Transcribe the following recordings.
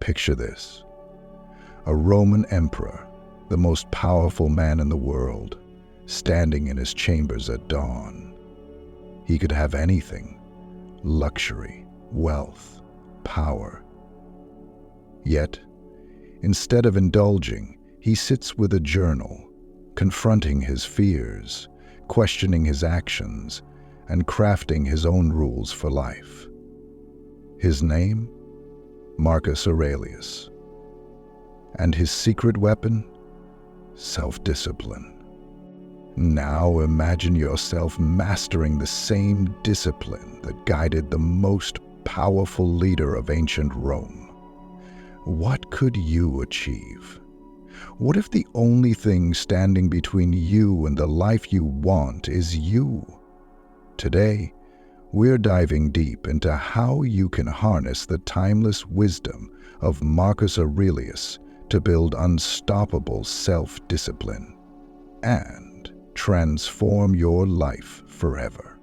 Picture this: a Roman emperor, the most powerful man in the world, standing in his chambers at dawn. He could have anything: luxury, wealth, power. Yet, instead of indulging, he sits with a journal, confronting his fears, questioning his actions, and crafting his own rules for life. His name? Marcus Aurelius. And his secret weapon? Self-discipline. Now imagine yourself mastering the same discipline that guided the most powerful leader of ancient Rome. What could you achieve? What if the only thing standing between you and the life you want is you? Today, we're diving deep into how you can harness the timeless wisdom of Marcus Aurelius to build unstoppable self-discipline and transform your life forever.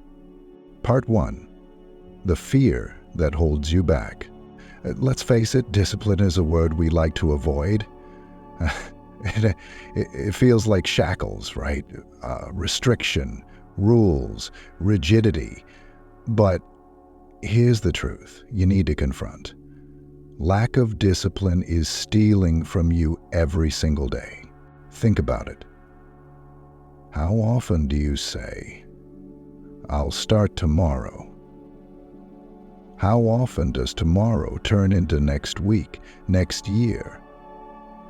Part 1. The fear that holds you back. Let's face it, discipline is a word we like to avoid. It feels like shackles, right? Restriction, rules, rigidity. But here's the truth you need to confront. Lack of discipline is stealing from you every single day. Think about it. How often do you say, "I'll start tomorrow"? How often does tomorrow turn into next week, next year?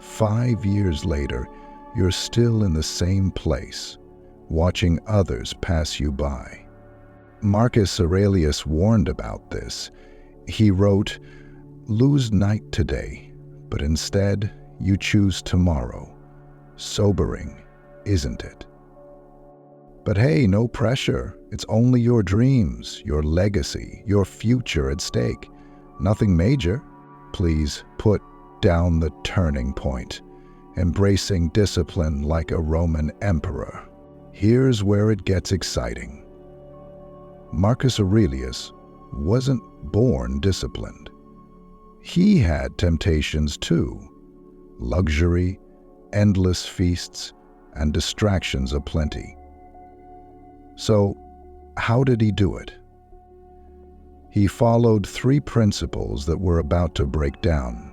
5 years later, you're still in the same place, watching others pass you by. Marcus Aurelius warned about this. He wrote, "Lose night today, but instead you choose tomorrow." Sobering, isn't it? But hey, no pressure. It's only your dreams, your legacy, your future at stake. Nothing major. Please put down the turning point, embracing discipline like a Roman emperor. Here's where it gets exciting. Marcus Aurelius wasn't born disciplined. He had temptations too: luxury, endless feasts, and distractions aplenty. So, how did he do it? He followed 3 principles that we're about to break down.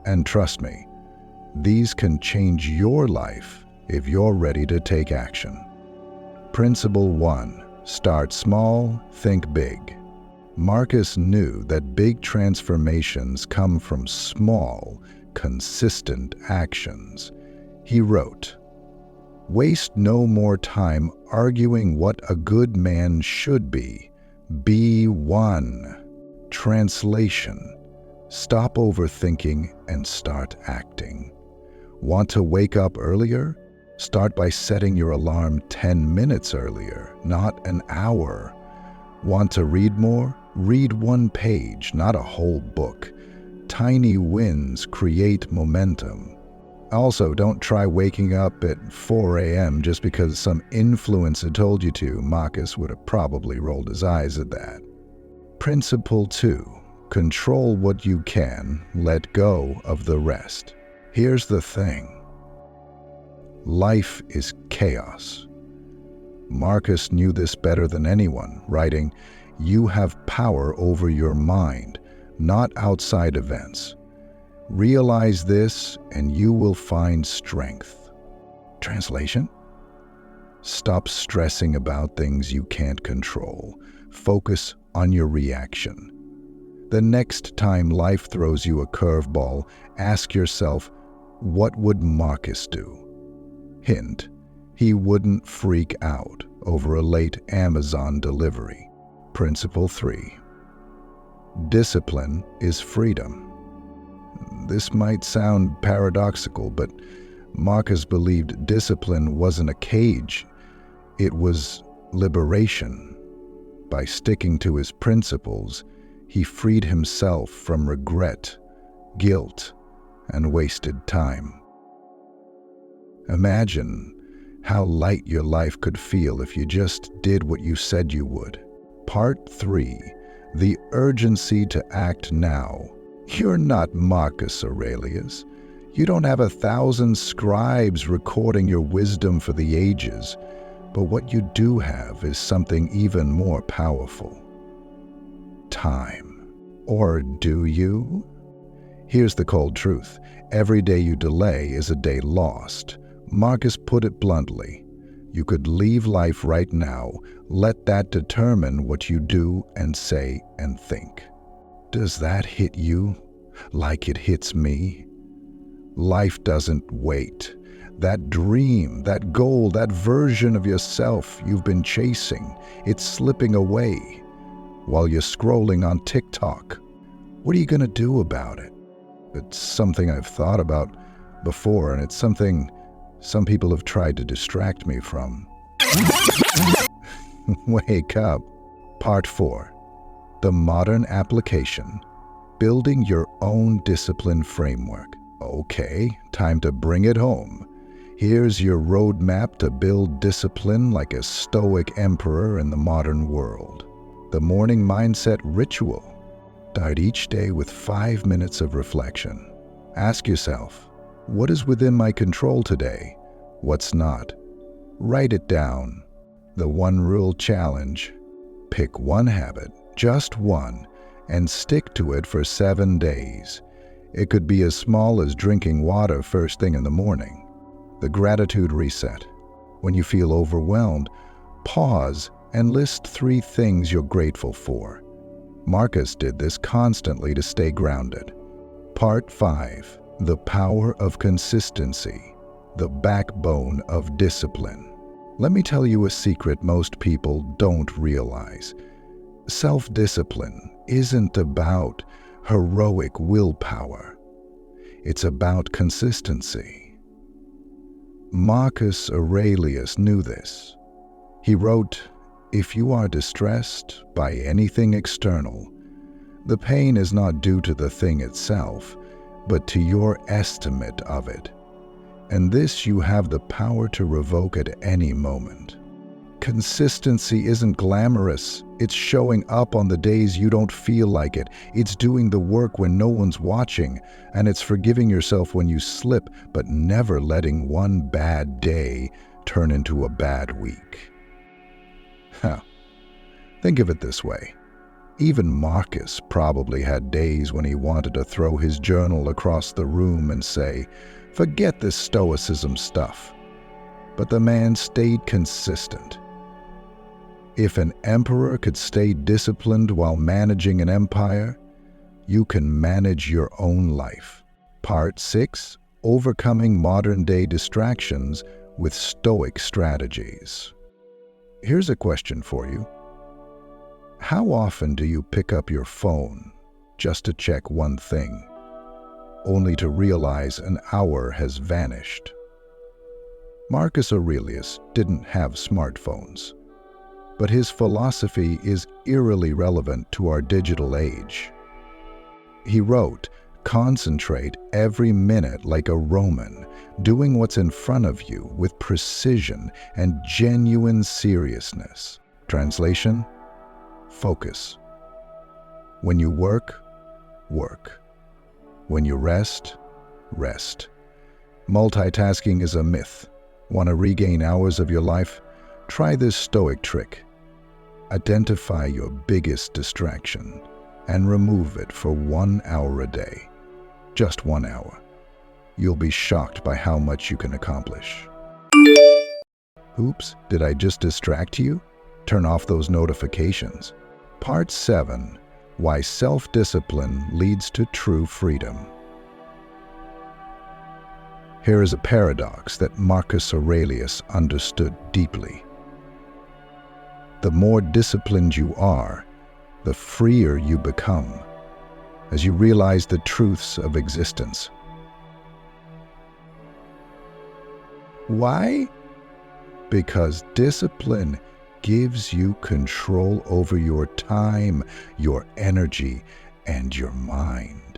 And trust me, these can change your life if you're ready to take action. Principle 1. Start small, think big. Marcus knew that big transformations come from small, consistent actions. He wrote, "Waste no more time arguing what a good man should be. Be one." Translation: stop overthinking and start acting. Want to wake up earlier? Start by setting your alarm 10 minutes earlier, not an hour. Want to read more? Read 1 page, not a whole book. Tiny wins create momentum. Also, don't try waking up at 4 a.m. just because some influencer told you to. Marcus would have probably rolled his eyes at that. Principle 2. Control what you can, let go of the rest. Here's the thing. Life is chaos. Marcus knew this better than anyone, writing, "You have power over your mind, not outside events. Realize this and you will find strength." Translation: stop stressing about things you can't control. Focus on your reaction. The next time life throws you a curveball, ask yourself, what would Marcus do? Hint: he wouldn't freak out over a late Amazon delivery. Principle 3. Discipline is freedom. This might sound paradoxical, but Marcus believed discipline wasn't a cage. It was liberation. By sticking to his principles, he freed himself from regret, guilt, and wasted time. Imagine how light your life could feel if you just did what you said you would. Part 3. The urgency to act now. You're not Marcus Aurelius. You don't have 1,000 scribes recording your wisdom for the ages. But what you do have is something even more powerful. Time. Or do you? Here's the cold truth. Every day you delay is a day lost. Marcus put it bluntly. You could leave life right now. Let that determine what you do and say and think. Does that hit you like it hits me? Life doesn't wait. That dream, that goal, that version of yourself you've been chasing, it's slipping away while you're scrolling on TikTok. What are you going to do about it? It's something I've thought about before, and it's something some people have tried to distract me from. Wake up. Part 4. The Modern Application. Building Your Own Discipline Framework. Okay, time to bring it home. Here's your roadmap to build discipline like a Stoic emperor in the modern world. The morning mindset ritual. Start each day with 5 minutes of reflection. Ask yourself, what is within my control today? What's not? Write it down. The one rule challenge. Pick one habit, just one, and stick to it for 7 days. It could be as small as drinking water first thing in the morning. The gratitude reset. When you feel overwhelmed, pause and list 3 things you're grateful for. Marcus did this constantly to stay grounded. Part 5. The Power of Consistency. The Backbone of Discipline. Let me tell you a secret most people don't realize. Self-discipline isn't about heroic willpower. It's about consistency. Marcus Aurelius knew this. He wrote, "If you are distressed by anything external, the pain is not due to the thing itself, but to your estimate of it. And this you have the power to revoke at any moment." Consistency isn't glamorous. It's showing up on the days you don't feel like it. It's doing the work when no one's watching. And it's forgiving yourself when you slip, but never letting one bad day turn into a bad week. Think of it this way. Even Marcus probably had days when he wanted to throw his journal across the room and say, "Forget this Stoicism stuff." But the man stayed consistent. If an emperor could stay disciplined while managing an empire, you can manage your own life. Part 6. Overcoming modern-day distractions with Stoic strategies. Here's a question for you. How often do you pick up your phone just to check one thing, only to realize an hour has vanished? Marcus Aurelius didn't have smartphones, but his philosophy is eerily relevant to our digital age. He wrote, "Concentrate every minute like a Roman, doing what's in front of you with precision and genuine seriousness." Translation: focus. When you work, work. When you rest, rest. Multitasking is a myth. Want to regain hours of your life? Try this Stoic trick. Identify your biggest distraction and remove it for 1 hour a day. Just 1 hour. You'll be shocked by how much you can accomplish. Oops, did I just distract you? Turn off those notifications. Part 7. Why self-discipline leads to true freedom. Here is a paradox that Marcus Aurelius understood deeply. The more disciplined you are, the freer you become, as you realize the truths of existence. Why? Because discipline gives you control over your time, your energy, and your mind.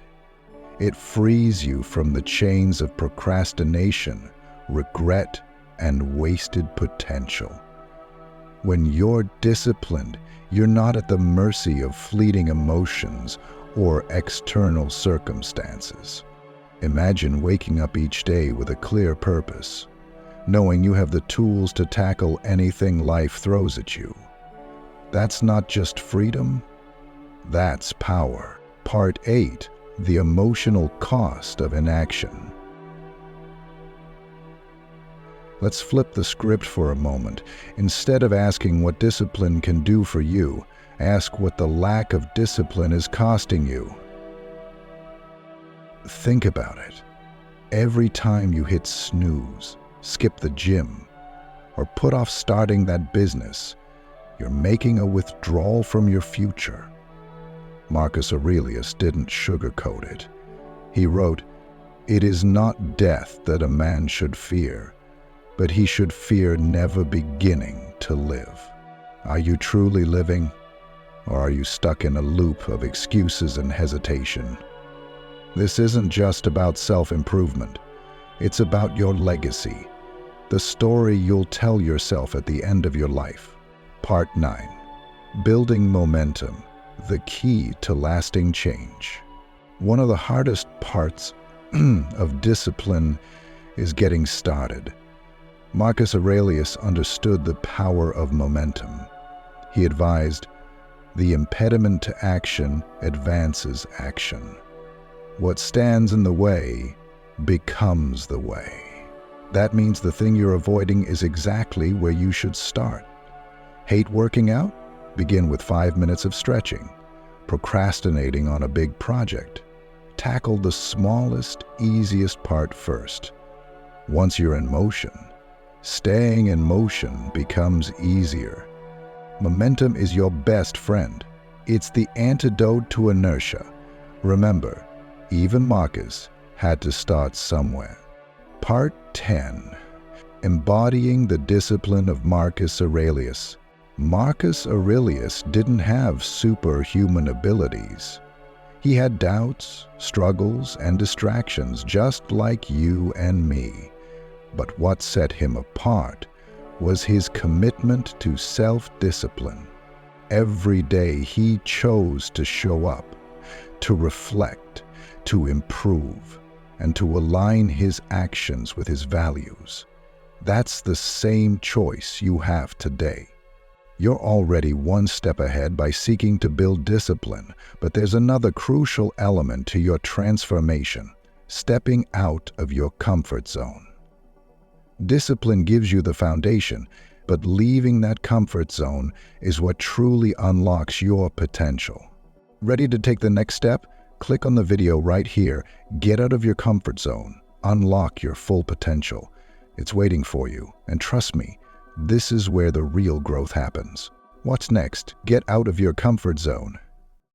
It frees you from the chains of procrastination, regret, and wasted potential. When you're disciplined, you're not at the mercy of fleeting emotions or external circumstances. Imagine waking up each day with a clear purpose, knowing you have the tools to tackle anything life throws at you. That's not just freedom, that's power. Part 8. The emotional cost of inaction. Let's flip the script for a moment. Instead of asking what discipline can do for you, ask what the lack of discipline is costing you. Think about it. Every time you hit snooze, skip the gym, or put off starting that business, you're making a withdrawal from your future. Marcus Aurelius didn't sugarcoat it. He wrote, "It is not death that a man should fear, but he should fear never beginning to live." Are you truly living, or are you stuck in a loop of excuses and hesitation? This isn't just about self-improvement. It's about your legacy, the story you'll tell yourself at the end of your life. Part 9. Building momentum, the key to lasting change. One of the hardest parts of discipline is getting started. Marcus Aurelius understood the power of momentum. He advised, "The impediment to action advances action. What stands in the way becomes the way." That means the thing you're avoiding is exactly where you should start. Hate working out? Begin with 5 minutes of stretching. Procrastinating on a big project? Tackle the smallest, easiest part first. Once you're in motion, staying in motion becomes easier. Momentum is your best friend. It's the antidote to inertia. Remember, even Marcus had to start somewhere. Part 10. Embodying the discipline of Marcus Aurelius. Marcus Aurelius didn't have superhuman abilities. He had doubts, struggles, and distractions just like you and me. But what set him apart was his commitment to self-discipline. Every day he chose to show up, to reflect, to improve, and to align his actions with his values. That's the same choice you have today. You're already one step ahead by seeking to build discipline, but there's another crucial element to your transformation: stepping out of your comfort zone. Discipline gives you the foundation, but leaving that comfort zone is what truly unlocks your potential. Ready to take the next step? Click on the video right here. Get out of your comfort zone. Unlock your full potential. It's waiting for you. And trust me, this is where the real growth happens. What's next? Get out of your comfort zone.